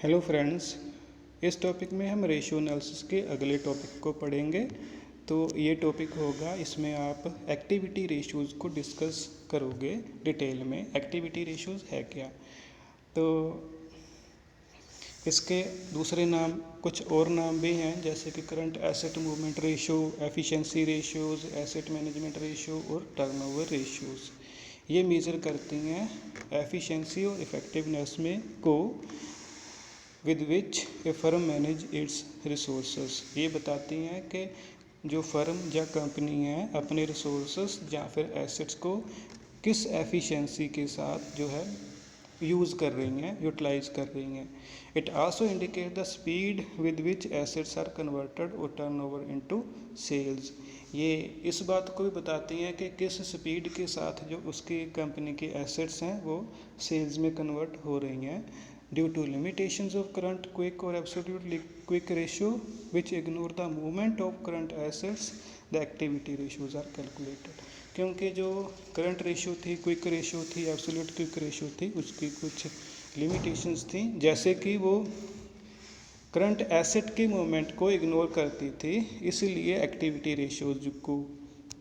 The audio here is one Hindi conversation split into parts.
हेलो फ्रेंड्स, इस टॉपिक में हम रेशियो एनालिसिस के अगले टॉपिक को पढ़ेंगे। तो ये टॉपिक होगा, इसमें आप एक्टिविटी रेशियोज़ को डिस्कस करोगे डिटेल में। एक्टिविटी रेशियोज़ है क्या, तो इसके दूसरे नाम कुछ और नाम भी हैं, जैसे कि current asset movement ratio, efficiency ratios, asset management ratio और टर्नओवर रेशियोज़। ये मेज़र करती हैं एफिशिएंसी और इफ़ेक्टिवनेस में को with which A firm manage it's resources. ये बताती हैं कि जो फर्म या कंपनी है अपने रिसोर्सेस या फिर एसेट्स को किस एफिशिएंसी के साथ जो है यूज़ कर रही हैं, यूटिलाइज कर रही हैं। It also indicate the speed with which assets are converted और टर्नओवर इनटू सेल्स। ये इस बात को भी बताती हैं कि किस स्पीड के साथ जो उसकी कंपनी के एसेट्स हैं वो सेल्स में कन्वर्ट हो रही हैं। Due to limitations of current quick or absolute quick ratio which ignore the movement of current assets, the activity ratios are calculated। क्योंकि जो करंट रेशियो थी, क्विक रेशियो थी, एब्सोल्यूट क्विक रेशियो थी, उसकी कुछ लिमिटेशंस थी, जैसे कि वो करंट एसेट के मूवमेंट को इग्नोर करती थी, इसलिए एक्टिविटी रेशियोज को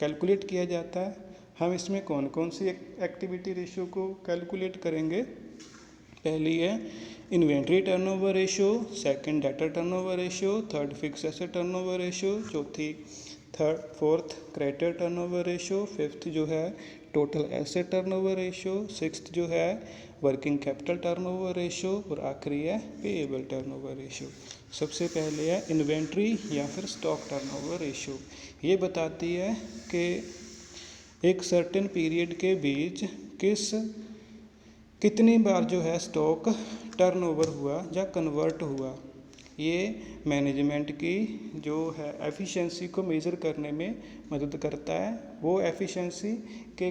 कैलकुलेट किया जाता है। हम इसमें कौन कौन सी एक्टिविटी रेशियो को कैलकुलेट करेंगे। पहली है inventory turnover ratio, second debtor turnover ratio, third fix asset turnover ratio, fourth creditor turnover ratio, fifth जो है total asset turnover ratio, sixth जो है वर्किंग कैपिटल टर्नओवर रेशियो और आखिरी है पेएबल टर्नओवर रेशियो। सबसे पहले है इन्वेंट्री या फिर स्टॉक टर्नओवर रेशियो। ये बताती है कि एक सर्टेन पीरियड के बीच कितनी बार जो है स्टॉक टर्नओवर हुआ या कन्वर्ट हुआ। ये मैनेजमेंट की जो है एफिशिएंसी को मेज़र करने में मदद करता है। वो एफिशिएंसी के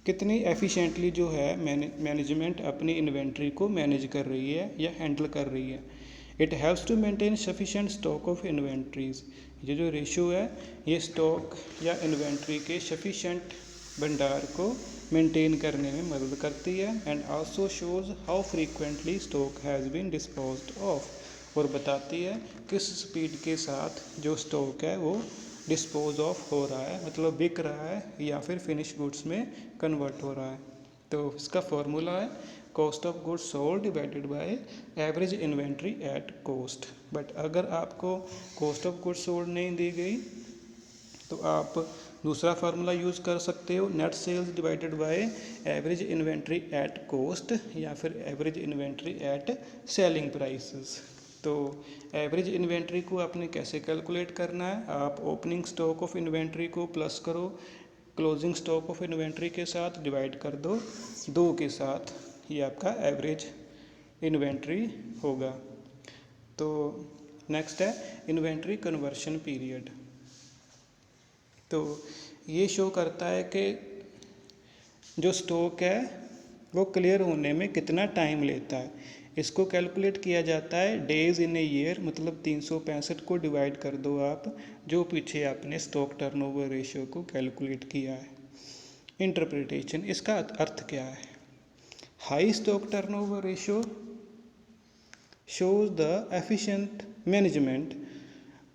कितनी एफिशिएंटली जो है मैनेजमेंट अपनी इन्वेंट्री को मैनेज कर रही है या हैंडल कर रही है। It helps to maintain sufficient stock of inventories. ये जो रेशियो है ये स्टॉक या इन्वेंट्री के सफिशिएंट भंडार को मेंटेन करने में मदद करती है। And also shows how frequently stock has been disposed of. और बताती है किस स्पीड के साथ जो स्टॉक है वो डिस्पोज ऑफ हो रहा है, मतलब बिक रहा है या फिर फिनिश गुड्स में कन्वर्ट हो रहा है। तो इसका फॉर्मूला है cost of goods sold divided by average inventory at cost. But अगर आपको कॉस्ट ऑफ गुड्स सोल्ड नहीं दी गई तो आप दूसरा फार्मूला यूज़ कर सकते हो, net sales divided by average inventory at cost या फिर average inventory at selling prices. तो एवरेज इन्वेंट्री को आपने कैसे कैलकुलेट करना है, आप ओपनिंग स्टॉक ऑफ इन्वेंट्री को प्लस करो क्लोजिंग स्टॉक ऑफ इन्वेंट्री के साथ, डिवाइड कर दो 2 के साथ, ये आपका एवरेज इन्वेंट्री होगा। तो नेक्स्ट है इन्वेंट्री कन्वर्शन पीरियड। तो ये शो करता है कि जो स्टॉक है वो क्लियर होने में कितना टाइम लेता है। इसको कैलकुलेट किया जाता है डेज़ इन ए ईयर, मतलब 365 को डिवाइड कर दो आप जो पीछे आपने स्टॉक टर्नओवर रेशियो को कैलकुलेट किया है। इंटरप्रिटेशन, इसका अर्थ क्या है। High stock turnover ratio shows the efficient management.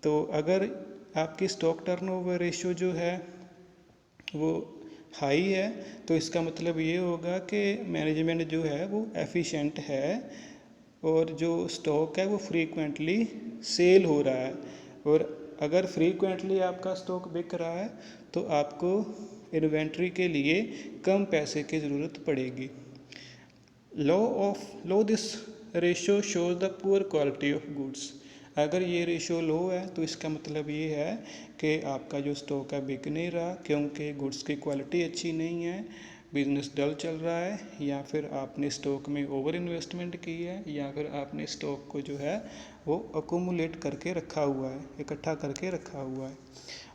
तो अगर आपकी स्टॉक टर्नओवर रेशियो जो है वो हाई है तो इसका मतलब ये होगा कि मैनेजमेंट जो है वो एफिशिएंट है और जो स्टॉक है वो फ्रीक्वेंटली सेल हो रहा है। और अगर फ्रीक्वेंटली आपका स्टॉक बिक रहा है तो आपको इन्वेंट्री के लिए कम पैसे की ज़रूरत पड़ेगी। Low this ratio shows the poor quality of goods. अगर ये रेशियो लो है तो इसका मतलब ये है कि आपका जो स्टॉक है बिक नहीं रहा, क्योंकि गुड्स की क्वालिटी अच्छी नहीं है, बिजनेस डल चल रहा है, या फिर आपने स्टॉक में ओवर इन्वेस्टमेंट की है, या फिर आपने स्टॉक को जो है वो अकोमुलेट करके रखा हुआ है, इकट्ठा करके रखा हुआ है।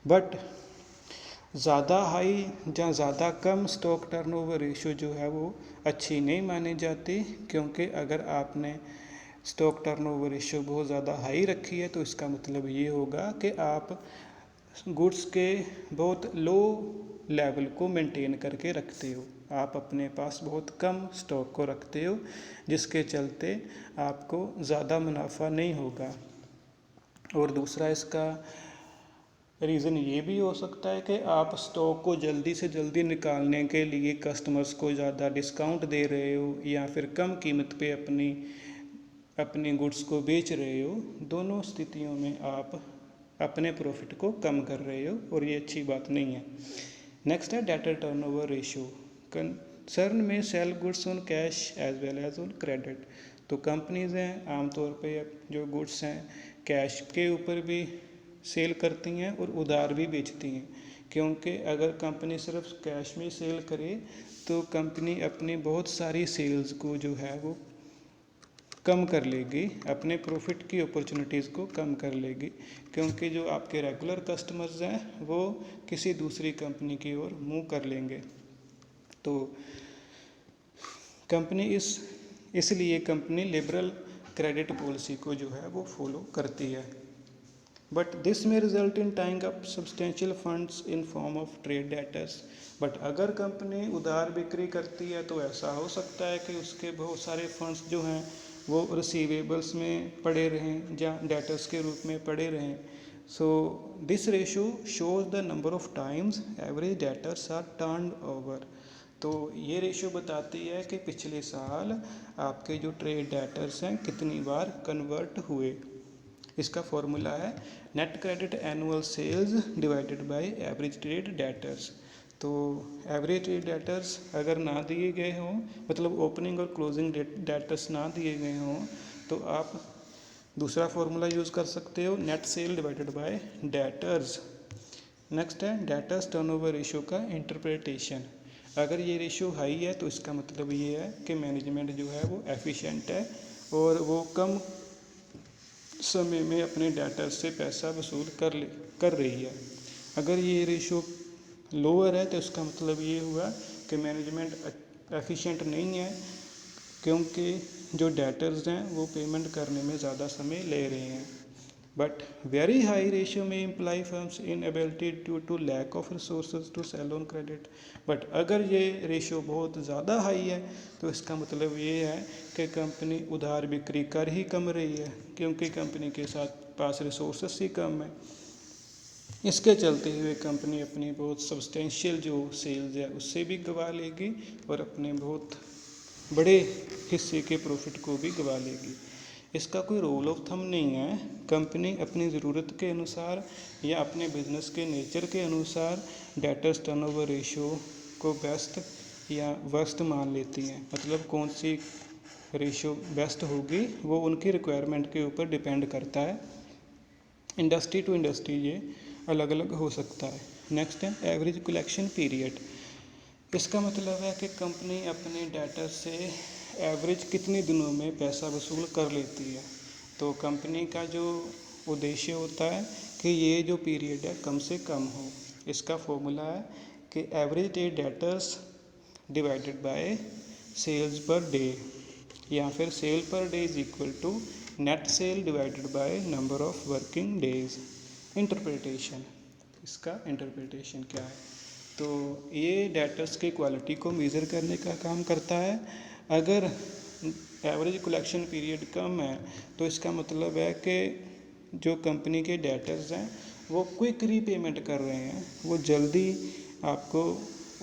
बट ज़्यादा हाई या ज़्यादा कम स्टॉक टर्नओवर रेशियो जो है वो अच्छी नहीं मानी जाती, क्योंकि अगर आपने स्टॉक टर्नओवर रेशियो बहुत ज़्यादा हाई रखी है तो इसका मतलब ये होगा कि आप गुड्स के बहुत लो लेवल को मेंटेन करके रखते हो, आप अपने पास बहुत कम स्टॉक को रखते हो, जिसके चलते आपको ज़्यादा मुनाफा नहीं होगा। और दूसरा इसका रीज़न ये भी हो सकता है कि आप स्टॉक को जल्दी से जल्दी निकालने के लिए कस्टमर्स को ज़्यादा डिस्काउंट दे रहे हो या फिर कम कीमत पे अपनी गुड्स को बेच रहे हो। दोनों स्थितियों में आप अपने प्रॉफिट को कम कर रहे हो और ये अच्छी बात नहीं है। नेक्स्ट है डेटर टर्नओवर रेशियो। कंसर्न में sell goods on cash as well as on credit. तो कंपनीज हैं आमतौर पे जो गुड्स हैं कैश के ऊपर भी सेल करती हैं और उधार भी बेचती हैं, क्योंकि अगर कंपनी सिर्फ कैश में सेल करे तो कंपनी अपनी बहुत सारी सेल्स को जो है वो कम कर लेगी, अपने प्रॉफिट की अपॉर्चुनिटीज़ को कम कर लेगी, क्योंकि जो आपके रेगुलर कस्टमर्स हैं वो किसी दूसरी कंपनी की ओर मूव कर लेंगे। तो कंपनी इसलिए कंपनी लिबरल क्रेडिट पॉलिसी को जो है वो फॉलो करती है। बट दिस में result in tying up substantial funds in form of trade debtors. But अगर कंपनी उधार बिक्री करती है तो ऐसा हो सकता है कि उसके बहुत सारे फंड्स जो हैं वो रिसीवेबल्स में पड़े रहें या डेटर्स के रूप में पड़े रहें। So this ratio shows the number of times average debtors are turned over. तो ये रेशो बताती है कि पिछले साल आपके जो ट्रेड डेटर्स हैं कितनी बार कन्वर्ट हुए। इसका फॉर्मूला है net credit annual sales divided by average trade debtors. तो एवरेज ट्रेड डेटर्स अगर ना दिए गए हों, मतलब ओपनिंग और क्लोजिंग डेटर्स ना दिए गए हों, तो आप दूसरा फॉर्मूला यूज़ कर सकते हो, net sale divided bye debtors. Next है डेटर्स टर्नओवर रेशियो का इंटरप्रिटेशन। अगर ये रेशियो हाई है तो इसका मतलब ये है कि मैनेजमेंट जो है वो एफिशिएंट है और वो कम समय में अपने डेटर से पैसा वसूल कर रही है। अगर ये रेशो लोअर है तो इसका मतलब ये हुआ कि मैनेजमेंट एफिशिएंट नहीं है, क्योंकि जो डेटर्स हैं वो पेमेंट करने में ज़्यादा समय ले रहे हैं। बट वेरी हाई रेशियो में imply firm's inability due to lack of resources to sell on credit. But अगर ये रेशियो बहुत ज़्यादा हाई है तो इसका मतलब ये है कि कंपनी उधार बिक्री कर ही कम रही है, क्योंकि कंपनी के पास रिसोर्सेज ही कम है। इसके चलते हुए कंपनी अपनी बहुत सब्सटेंशियल जो सेल्स है उससे भी गंवा लेगी और अपने बहुत बड़े हिस्से के प्रॉफिट को भी गंवा लेगी। इसका कोई रूल ऑफ थंब नहीं है। कंपनी अपनी ज़रूरत के अनुसार या अपने बिजनेस के नेचर के अनुसार डेटर्स टर्नओवर रेशियो को बेस्ट या वर्स्ट मान लेती हैं। मतलब कौन सी रेशियो बेस्ट होगी वो उनकी रिक्वायरमेंट के ऊपर डिपेंड करता है। इंडस्ट्री टू इंडस्ट्री ये अलग अलग हो सकता है। नेक्स्ट है एवरेज कलेक्शन पीरियड। इसका मतलब है कि कंपनी अपने डेटर से एवरेज कितने दिनों में पैसा वसूल कर लेती है। तो कंपनी का जो उद्देश्य होता है कि ये जो पीरियड है कम से कम हो। इसका फॉर्मूला है कि average day debtors divided by sales per day, या फिर sale per day is equal to net sale divided by number of working days. Interpretation, इसका इंटरप्रिटेशन क्या है? तो ये डेटर्स की क्वालिटी को मेज़र करने का काम करता है। अगर एवरेज कलेक्शन पीरियड कम है तो इसका मतलब है कि जो कंपनी के डेटर्स हैं वो क्विक रीपेमेंट कर रहे हैं, वो जल्दी आपको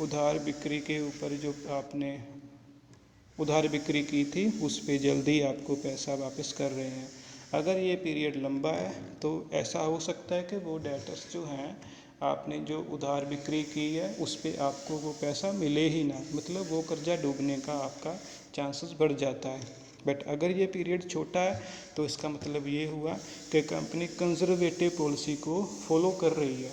उधार बिक्री के ऊपर जो आपने उधार बिक्री की थी उस पे जल्दी आपको पैसा वापस कर रहे हैं। अगर ये पीरियड लंबा है तो ऐसा हो सकता है कि वो डेटर्स जो हैं आपने जो उधार बिक्री की है उस पे आपको वो पैसा मिले ही ना, मतलब वो कर्जा डूबने का आपका चांसेस बढ़ जाता है। बट अगर ये पीरियड छोटा है तो इसका मतलब ये हुआ कि कंपनी कंजर्वेटिव पॉलिसी को फॉलो कर रही है,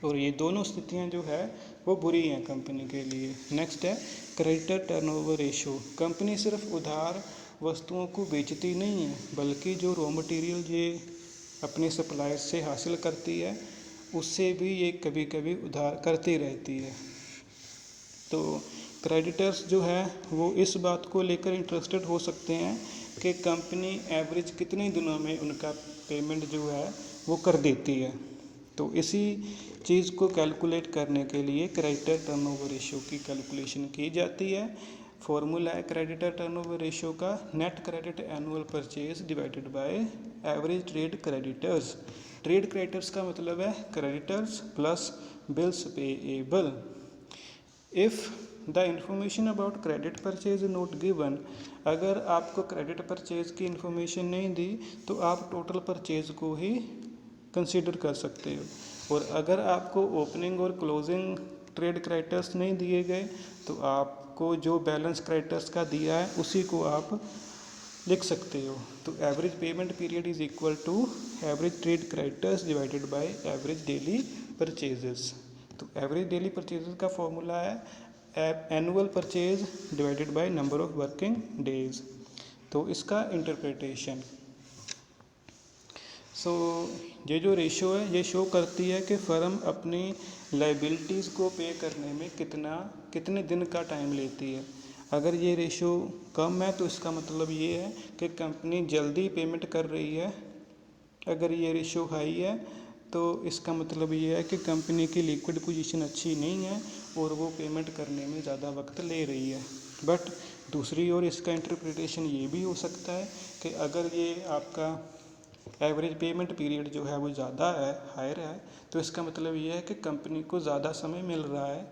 और ये दोनों स्थितियां जो है वो बुरी हैं कंपनी के लिए। नेक्स्ट है क्रेडिटर टर्नओवर रेशियो। कंपनी सिर्फ उधार वस्तुओं को बेचती नहीं है, बल्कि जो रॉ मटेरियल ये अपने सप्लायर से हासिल करती है उससे भी ये कभी कभी उधार करती रहती है। तो क्रेडिटर्स जो है वो इस बात को लेकर इंटरेस्टेड हो सकते हैं कि कंपनी एवरेज कितने दिनों में उनका पेमेंट जो है वो कर देती है। तो तो इसी चीज़ को कैलकुलेट करने के लिए क्रेडिटर टर्नओवर रेशियो की कैलकुलेशन की जाती है। फॉर्मूला है क्रेडिटर टर्नओवर रेशियो का, net credit annual purchase divided by average trade creditors. Trade creditors का मतलब है creditors plus bills payable. If the information about credit purchase note given, अगर आपको क्रेडिट परचेज की इंफॉर्मेशन नहीं दी तो आप टोटल परचेज को ही कंसीडर कर सकते हो। और अगर आपको ओपनिंग और क्लोजिंग ट्रेड क्रेडिटर्स नहीं दिए गए तो आपको जो बैलेंस क्रेडिटर्स का दिया है उसी को आप लिख सकते हो। तो average payment period is equal to average trade creditors divided by average daily purchases. तो एवरेज डेली परचेजेस का फॉर्मूला है annual purchase divided by number of working days. तो इसका इंटरप्रिटेशन, ये जो रेशो है ये शो करती है कि फ़र्म अपनी लाइबिलिटीज़ को पे करने में कितने दिन का टाइम लेती है। अगर ये रेशो कम है तो इसका मतलब ये है कि कंपनी जल्दी पेमेंट कर रही है। अगर ये रेशो हाई है तो इसका मतलब ये है कि कंपनी की लिक्विड पोजीशन अच्छी नहीं है और वो पेमेंट करने में ज़्यादा वक्त ले रही है। बट दूसरी ओर इसका इंटरप्रिटेशन ये भी हो सकता है कि अगर ये आपका एवरेज पेमेंट पीरियड जो है वो ज़्यादा है, हायर है, तो इसका मतलब ये है कि कंपनी को ज़्यादा समय मिल रहा है।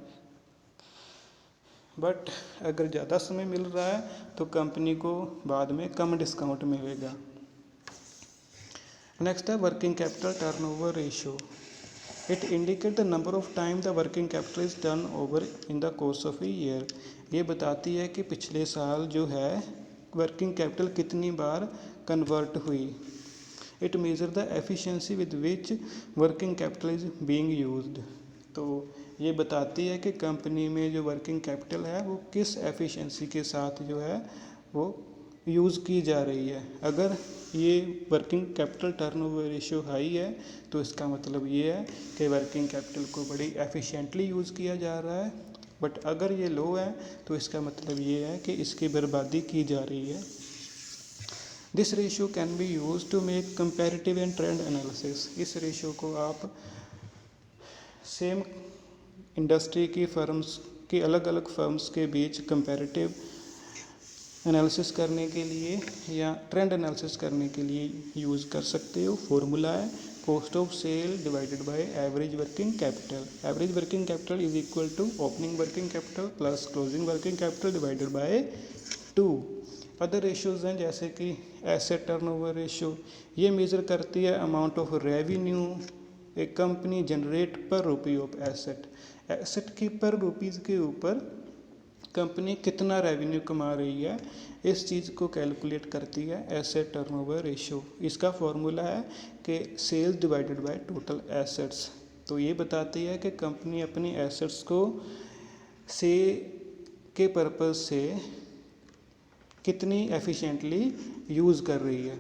बट अगर ज़्यादा समय मिल रहा है तो कंपनी को बाद में कम डिस्काउंट मिलेगा। नेक्स्ट है working capital turnover ratio. It indicate the number of time the working capital is turn over in the course of a year. ये बताती है कि पिछले साल जो है वर्किंग कैपिटल कितनी बार कन्वर्ट हुई। It measure the efficiency with which working capital is being used. तो ये बताती है कि कंपनी में जो वर्किंग कैपिटल है वो किस एफिशिएंसी के साथ जो है वो यूज़ की जा रही है। अगर ये working capital turnover ratio high है तो इसका मतलब ये है कि वर्किंग कैपिटल को बड़ी एफिशिएंटली यूज़ किया जा रहा है। बट अगर ये लो है तो इसका मतलब ये है कि इसकी बर्बादी की जा रही है। This ratio can be use to make comparative and trend analysis. इस रेशियो को आप सेम इंडस्ट्री की फर्म्स की अलग अलग फर्म्स के बीच कंपैरेटिव एनालिसिस करने के लिए या ट्रेंड एनालिसिस करने के लिए यूज़ कर सकते हो। फॉर्मूला है cost of sale divided by average working capital. Average working capital is equal to opening working capital plus closing working capital divided by 2। Other ratios हैं जैसे कि एसेट टर्नओवर रेशियो। ये मेज़र करती है amount of revenue a company generate per rupee of asset. Asset की पर रुपीज़ के ऊपर कंपनी कितना रेवेन्यू कमा रही है, इस चीज़ को कैलकुलेट करती है एसेट टर्नओवर रेशियो। इसका फॉर्मूला है कि sales divided by total assets. तो ये बताती है कि कंपनी अपनी एसेट्स को से के पर्पज़ से कितनी एफिशिएंटली यूज़ कर रही है।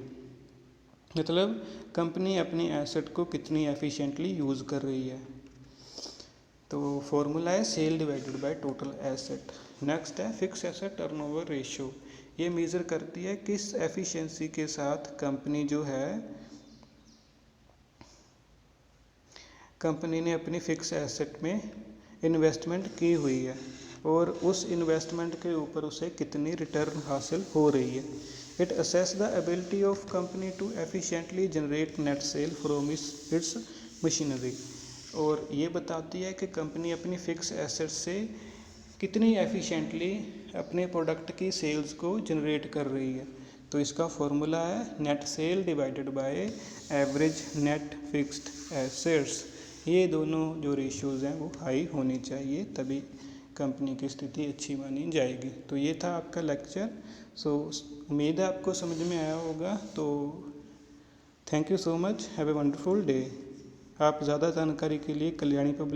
मतलब कंपनी अपनी एसेट को कितनी एफिशिएंटली यूज़ कर रही है। तो फॉर्मूला है sale divided by total asset. Next है फिक्स एसेट टर्नओवर रेशियो। ये मेज़र करती है किस एफिशिएंसी के साथ कंपनी जो है कंपनी ने अपनी फिक्स एसेट में इन्वेस्टमेंट की हुई है और उस इन्वेस्टमेंट के ऊपर उसे कितनी रिटर्न हासिल हो रही है। It assess the ability of company to efficiently generate net sale from its machinery. और ये बताती है कि कंपनी अपनी फिक्स एसेट से कितनी एफिशिएंटली अपने प्रोडक्ट की सेल्स को जनरेट कर रही है। तो इसका फॉर्मूला है net sale divided by average net fixed assets. ये दोनों जो रेशियोज़ हैं वो हाई होनी चाहिए, तभी कंपनी की स्थिति अच्छी मानी जाएगी। तो ये था आपका लेक्चर। सो उम्मीद है आपको समझ में आया होगा। तो thank you so much, have a wonderful day. आप ज़्यादा जानकारी के लिए कल्याणी पब्लिक